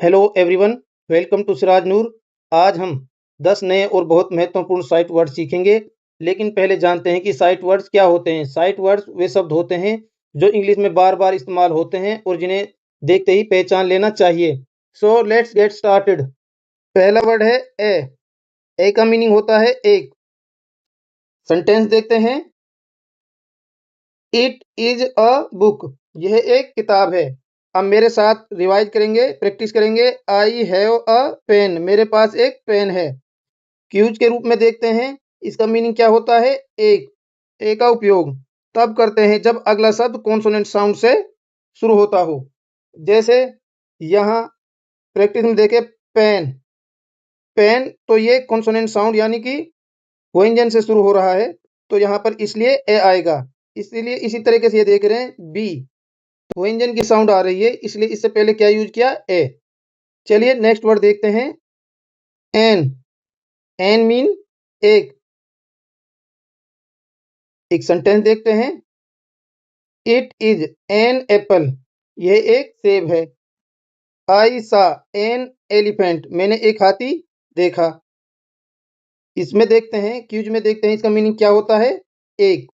Hello everyone, welcome to Siraj Noor. आज हम 10 नए और बहुत महत्वपूर्ण साइट वर्ड्स सीखेंगे। लेकिन पहले जानते हैं कि साइट वर्ड्स क्या होते हैं। साइट वर्ड्स वे शब्द होते हैं जो इंग्लिश में बार बार इस्तेमाल होते हैं और जिन्हें देखते ही पहचान लेना चाहिए। So let's get started. पहला वर्ड है ए। ए का मीनिंग होता है एक। सेंटेंस देखते हैं। It is a book. यह एक किताब है। अब मेरे साथ रिवाइज करेंगे, प्रैक्टिस करेंगे। I have a pen. मेरे पास एक पेन है। क्यूज के रूप में देखते हैं। इसका मीनिंग क्या होता है? एक। ए का उपयोग तब करते हैं जब अगला शब्द कॉन्सोनेंट साउंड से शुरू होता हो। जैसे यहाँ प्रैक्टिस में देखें, पेन। पेन तो ये कॉन्सोनेंट साउंड यानी कि व्यंजन से शुरू हो रहा है, तो यहाँ पर इसलिए ए आएगा। इसलिए इसी तरीके से ये देख रहे हैं, बी व्यंजन की साउंड आ रही है, इसलिए इससे पहले क्या यूज किया? ए। चलिए नेक्स्ट वर्ड देखते हैं। एन। एन मीन एक। एक सेंटेंस देखते हैं। It is an apple. यह एक सेब है। आई सा एन एलिफेंट। मैंने एक हाथी देखा। इसमें देखते हैं, क्यूज में देखते हैं, इसका मीनिंग क्या होता है? एक।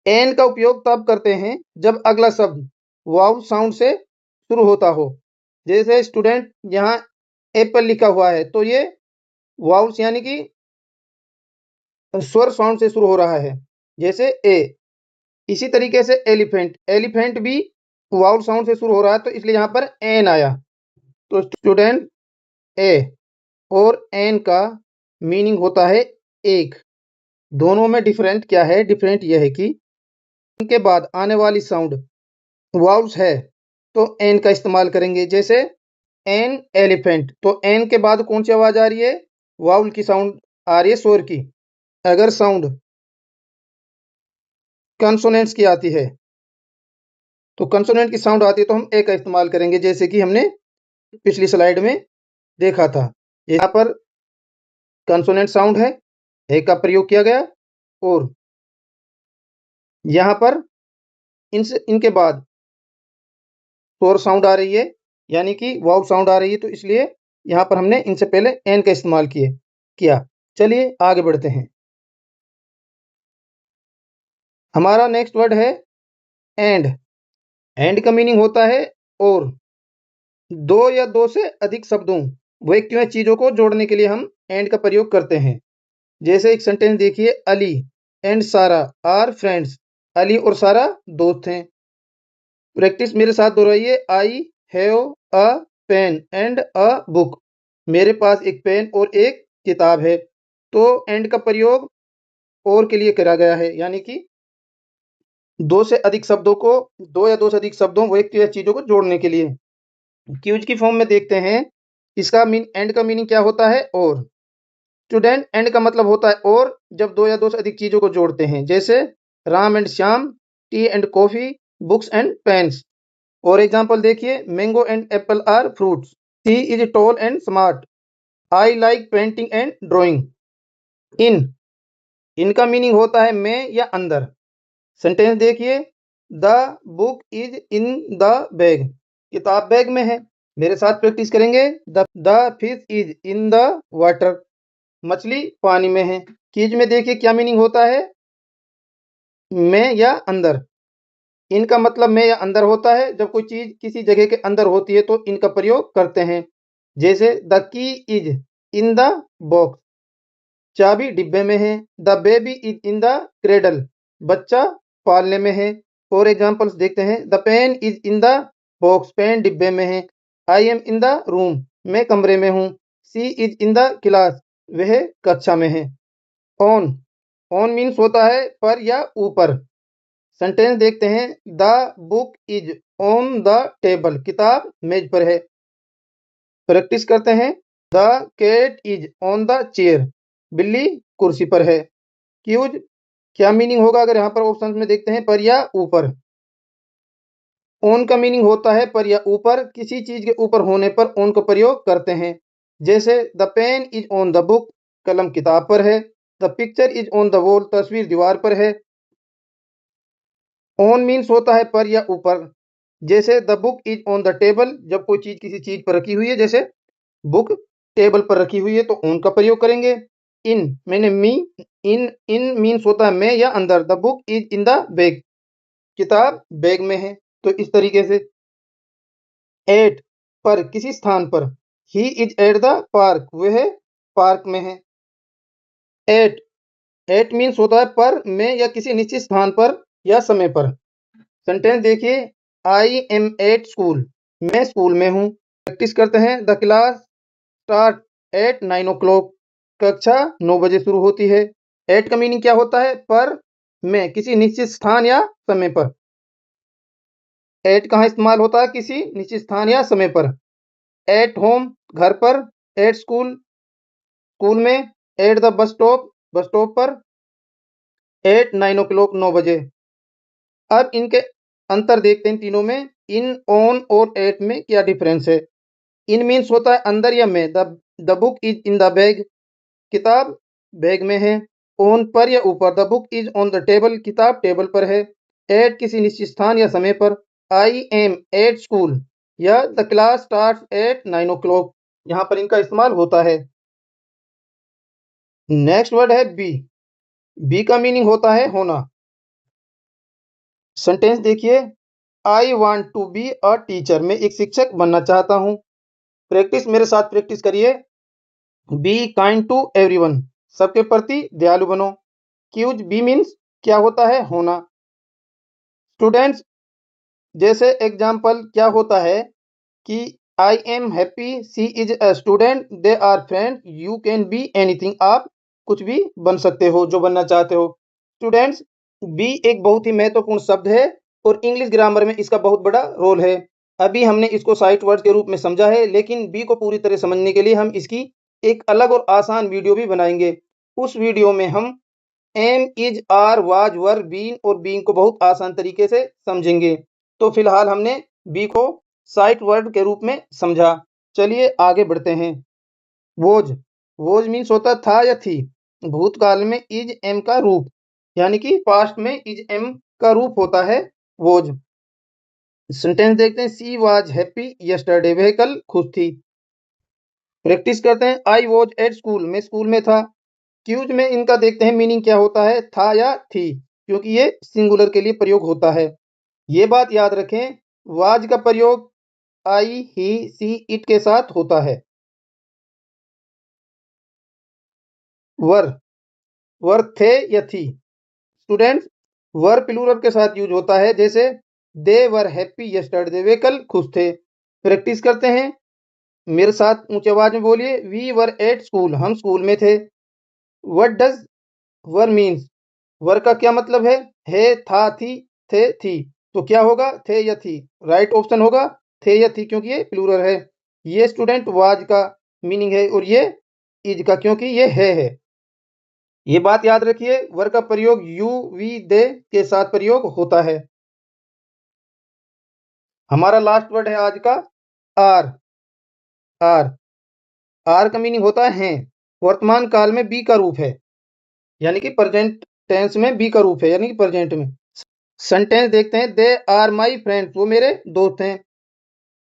एन का उपयोग तब करते हैं जब अगला शब्द वाव साउंड से शुरू होता हो। जैसे स्टूडेंट, यहाँ एप्पल लिखा हुआ है, तो ये वाव्स यानी कि स्वर साउंड से शुरू हो रहा है, जैसे ए। इसी तरीके से एलिफेंट। एलिफेंट भी वाउल साउंड से शुरू हो रहा है, तो इसलिए यहाँ पर एन आया। तो स्टूडेंट, ए और एन का मीनिंग होता है एक। दोनों में डिफरेंट क्या है? डिफरेंट यह है कि इनके बाद आने वाली साउंड वाउल्स है, तो एन का इस्तेमाल करेंगे। जैसे एन एलिफेंट, तो एन के बाद कौन सी आवाज आ रही है? वाउल की साउंड आ रही है, स्वर की। अगर साउंड कंसोनेंट्स की आती है, तो कंसोनेंट की साउंड आती है, तो हम ए का इस्तेमाल करेंगे, जैसे कि हमने पिछली स्लाइड में देखा था। यहाँ पर कंसोनेंट साउंड है, ए का प्रयोग किया गया। और यहाँ पर इनके बाद स्वर साउंड आ रही है, यानी कि वाव साउंड आ रही है, तो इसलिए यहाँ पर हमने इनसे पहले एन का इस्तेमाल किया। चलिए आगे बढ़ते हैं। हमारा नेक्स्ट वर्ड है एंड। एंड का मीनिंग होता है और। दो या दो से अधिक शब्दों, व्यक्तियों या चीजों को जोड़ने के लिए हम एंड का प्रयोग करते हैं। जैसे एक सेंटेंस देखिए, Ali and Sara are friends. Ali और सारा दोस्त हैं। प्रैक्टिस मेरे साथ दोहराइए। I have a pen and a book. मेरे पास एक पेन और एक किताब है। तो एंड का प्रयोग और के लिए करा गया है, यानी कि दो से अधिक शब्दों को, दो या दो से अधिक शब्दों, व्यक्ति या चीजों को जोड़ने के लिए। क्यूज की फॉर्म में देखते हैं। इसका एंड का मीनिंग क्या होता है? और। स्टूडेंट, एंड का मतलब होता है और जब दो या दो से अधिक चीजों को जोड़ते हैं। जैसे Ram and Shyam, tea and coffee, books and pens. और एग्जांपल देखिए, mango and apple are fruits. She is tall and smart. I like painting and drawing. In. इनका मीनिंग होता है में या अंदर। सेंटेंस देखिए, the book is in the bag. किताब बैग में है। मेरे साथ प्रैक्टिस करेंगे। The fish is in the water. मछली पानी में है। कीज में देखिए क्या मीनिंग होता है? में या अंदर। इनका मतलब में या अंदर होता है जब कोई चीज किसी जगह के अंदर होती है, तो इनका प्रयोग करते हैं। जैसे the key is in the box. चाबी डिब्बे में है। The baby is in the cradle. बच्चा पालने में है। फॉर एग्जाम्पल्स देखते हैं। The pen is in the box. Pen डिब्बे में है। I am in the room. मैं कमरे में हूँ। She is in the class. वह कक्षा में है। ऑन। ऑन मीन्स होता है पर या ऊपर। सेंटेंस देखते हैं। The book is on the table. किताब मेज पर है। प्रैक्टिस करते हैं। The cat is on the chair. बिल्ली कुर्सी पर है। क्यूज क्या मीनिंग होगा अगर यहाँ पर ऑप्शन में देखते हैं? पर या ऊपर। ऑन का मीनिंग होता है पर या ऊपर। किसी चीज के ऊपर होने पर ऑन का प्रयोग करते हैं। जैसे the pen is on the book. कलम किताब पर है। The picture is on the wall. तस्वीर दीवार पर है। ऑन मीन्स होता है पर या ऊपर। जैसे the book is on the table, जब कोई चीज किसी चीज पर रखी हुई है, जैसे बुक टेबल पर रखी हुई है तो ऑन का प्रयोग करेंगे। इन मैंने मी, इन इन मीन्स होता है में या अंदर। The book is in the bag, किताब बैग में है। तो इस तरीके से एट पर, किसी स्थान पर। He is at the park, वह पार्क में है। एट एट मीन्स होता है पर, में या किसी निश्चित स्थान पर या समय पर। सेंटेंस देखिए, आई एम एट स्कूल, मैं स्कूल में हूँ। प्रैक्टिस करते हैं। The class start at 9 o'clock, कक्षा 9 बजे शुरू होती है। एट का मीनिंग क्या होता है? पर, में, किसी निश्चित स्थान या समय पर। एट कहाँ इस्तेमाल होता है? किसी निश्चित स्थान या समय पर। एट होम, घर पर। एट स्कूल, स्कूल में। At the bus stop, bus stop पर। एट 9 o'clock, 9 बजे। अब इनके अंतर देखते हैं तीनों में। इन, ऑन और एट में क्या डिफरेंस है? इन मीन्स होता है अंदर या में। The book is in the bag, किताब बैग में है। ऑन पर या ऊपर। The book is on the table, किताब टेबल पर है। एट किसी निश्चित स्थान या समय पर। आई एम एट स्कूल या the class start at 9 o'clock, यहाँ पर इनका इस्तेमाल होता है। नेक्स्ट वर्ड है बी। बी का मीनिंग होता है होना। सेंटेंस देखिए, I want to be a teacher, मैं एक शिक्षक बनना चाहता हूँ। प्रैक्टिस मेरे साथ प्रैक्टिस करिए। बी काइंड टू एवरीवन, सबके प्रति दयालु बनो। क्यूज, बी मीन्स क्या होता है? होना। स्टूडेंट्स, जैसे एग्जाम्पल क्या होता है कि I am happy, she is a student, they are friend, you can be anything, आप कुछ भी बन सकते हो जो बनना चाहते हो। स्टूडेंट्स, बी एक बहुत ही महत्वपूर्ण शब्द है और इंग्लिश ग्रामर में इसका बहुत बड़ा रोल है। अभी हमने इसको साइट वर्ड के रूप में समझा है, लेकिन बी को पूरी तरह समझने के लिए हम इसकी एक अलग और आसान वीडियो भी बनाएंगे। उस वीडियो में हम am, is, are, was, were, been और बीइंग को बहुत आसान तरीके से समझेंगे। तो फिलहाल हमने बी को साइट वर्ड के रूप में समझा। चलिए आगे बढ़ते हैं। वोज, वोज मीन्स होता था या थी। भूतकाल में इज एम का रूप, यानी कि पास्ट में इज एम का रूप होता है वोज। सेंटेंस देखते हैं। सी वाज हैप्पी यस्टरडे, वह कल खुश थी। प्रैक्टिस करते हैं। आई वॉज एट स्कूल, मैं स्कूल में था। क्यूज में इनका देखते हैं मीनिंग क्या होता है, था या थी, क्योंकि ये सिंगुलर के लिए प्रयोग होता है। ये बात याद रखें, वाज का प्रयोग आई, ही, सी, इट के साथ होता है। वर, वर थे या थी। स्टूडेंट्स, वर प्लूरल के साथ यूज होता है, जैसे दे वर हैप्पी यस्टरडे, वे कल खुश थे। प्रैक्टिस करते हैं। मेरे साथ ऊंची आवाज में बोलिए। वी वर एट स्कूल, हम स्कूल में थे। व्हाट डज वर मीन्स, वर का क्या मतलब है था, थी, थे, थी। तो क्या होगा? थे या थी। राइट ऑप्शन होगा थे या थी, क्योंकि ये प्लूरल है। ये स्टूडेंट वाज का मीनिंग है और ये इज का, क्योंकि ये है। ये बात याद रखिए, वर का प्रयोग यू, वी, दे के साथ प्रयोग होता है। हमारा लास्ट वर्ड है आज का आर। आर, आर का मीनिंग होता है वर्तमान काल में बी का रूप है, यानी कि प्रेजेंट टेंस में बी का रूप है, यानी कि प्रेजेंट में। सेंटेंस देखते हैं। दे आर माई फ्रेंड्स, वो मेरे दोस्त हैं।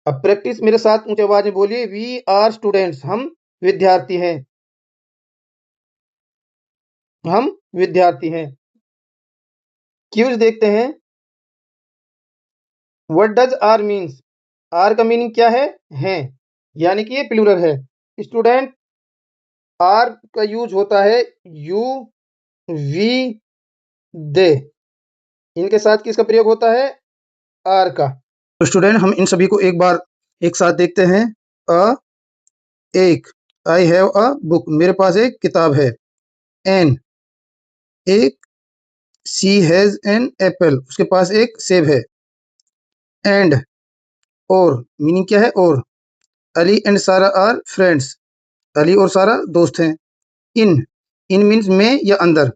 अब प्रैक्टिस मेरे साथ ऊंची आवाज में बोलिए। वी आर स्टूडेंट्स, हम विद्यार्थी हैं। हम विद्यार्थी हैं। क्यूज देखते हैं। What does are means, are का मीनिंग क्या है, यानी कि ये प्लूरल है। स्टूडेंट, आर का यूज होता है यू, वी, दे, इनके साथ किसका प्रयोग होता है? आर का। तो स्टूडेंट, हम इन सभी को एक बार एक साथ देखते हैं। अ, एक, आई हैव अ बुक, मेरे पास एक किताब है। एन, एक, शी हैज एन एप्पल, उसके पास एक सेब है। एंड, और, मीनिंग क्या है? और। Ali and Sara are friends, Ali और सारा दोस्त हैं। इन, इन मीन्स में या अंदर।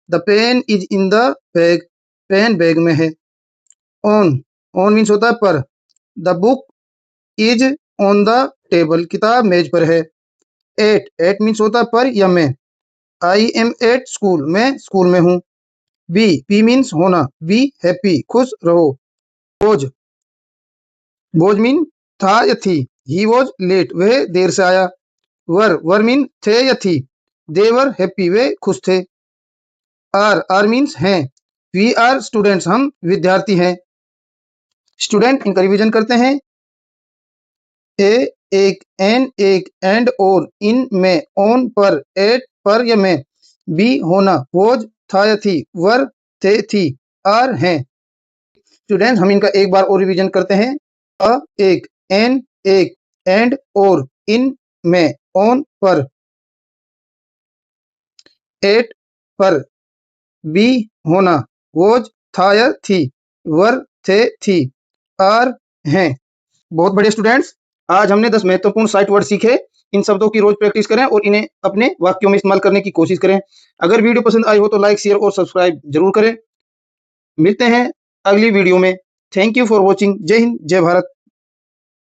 The pen is in the bag, pen bag में है। ऑन, ऑन मीन्स होता है पर। The book is on the table, किताब मेज पर है। एट, एट मीन्स होता है पर या में। आई एम एट स्कूल, मैं स्कूल में हूँ। बी, बी मीन्स होना। बी हैप्पी, खुश रहो। वोज, वॉज मीन था या थी, ही वॉज लेट वह देर से आया, वर मीन थे या थी, दे वर हैप्पी वे खुश थे, आर मीन्स हैं, वी आर स्टूडेंट्स हम विद्यार्थी हैं। स्टूडेंट इनका रिवीजन करते हैं। ए एक, एन एक, एंड और, इन में, ऑन पर, एट पर या में, बी होना, वॉज था या थी, वर थे थी, आर हैं। स्टूडेंट्स हम इनका एक बार और रिवीजन करते हैं। अ एक, एन एक, एंड और, इन में, ऑन पर, एट पर, बी होना, वॉज था या थी, वर थे थी, आर हैं। बहुत बढ़िया स्टूडेंट्स, आज हमने 10 महत्वपूर्ण साइट वर्ड सीखे। इन शब्दों की रोज प्रैक्टिस करें और इन्हें अपने वाक्यों में इस्तेमाल करने की कोशिश करें। अगर वीडियो पसंद आई हो तो लाइक, शेयर और सब्सक्राइब जरूर करें। मिलते हैं अगली वीडियो में। Thank you for watching. जय हिंद, जय भारत।